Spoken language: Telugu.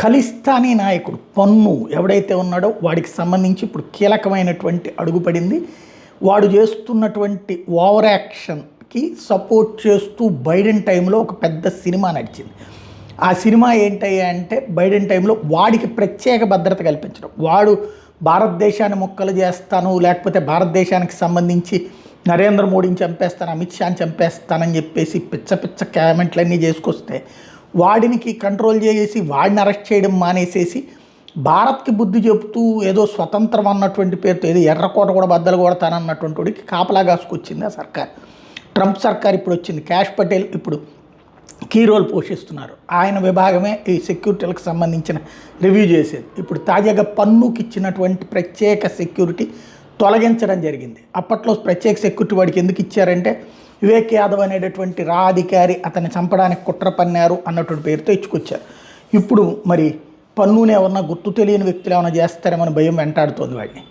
ఖలిస్తానీ నాయకుడు పన్ను ఎవడైతే ఉన్నాడో వాడికి సంబంధించి ఇప్పుడు కీలకమైనటువంటి అడుగు పడింది. వాడు చేస్తున్నటువంటి ఓవర్ యాక్షన్కి సపోర్ట్ చేస్తూ బైడెన్ టైంలో ఒక పెద్ద సినిమా నడిచింది. ఆ సినిమా ఏంటయ్యా అంటే బైడెన్ టైంలో వాడికి ప్రత్యేక భద్రత కల్పించడం. వాడు భారతదేశాన్ని ముక్కలు చేస్తాను, లేకపోతే భారతదేశానికి సంబంధించి నరేంద్ర మోడీని చంపేస్తాను, అమిత్ షాని చంపేస్తానని చెప్పేసి పిచ్చ పిచ్చ కామెంట్లన్నీ చేసుకొస్తే వాడికి కంట్రోల్ చేసి వాడిని అరెస్ట్ చేయడం మానేసేసి భారత్కి బుద్ధి చెబుతూ ఏదో స్వతంత్రం అన్నటువంటి పేరుతో ఏదో ఎర్రకోట కూడా బద్దలు కొడతానన్నటువంటి వాడికి కాపలా కాసుకొచ్చింది ఆ సర్కార్. ట్రంప్ సర్కార్ ఇప్పుడు వచ్చింది. క్యాష్ పటేల్ ఇప్పుడు కీ రోల్ పోషిస్తున్నారు. ఆయన విభాగమే ఈ సెక్యూరిటీలకు సంబంధించిన రివ్యూ చేసేది. ఇప్పుడు తాజాగా పన్నుకి ఇచ్చినటువంటి ప్రత్యేక సెక్యూరిటీ తొలగించడం జరిగింది. అప్పట్లో ప్రత్యేక సెక్యూరిటీ వాడికి ఎందుకు ఇచ్చారంటే వివేక్ యాదవ్ అనేటటువంటి రా అధికారి అతన్ని చంపడానికి కుట్ర పన్నారు అన్నటువంటి పేరుతో ఇచ్చుకొచ్చారు. ఇప్పుడు మరి పన్నుని ఎవరన్నా గుర్తు తెలియని వ్యక్తులు ఏమైనా చేస్తారేమని భయం వెంటాడుతోంది వాడిని.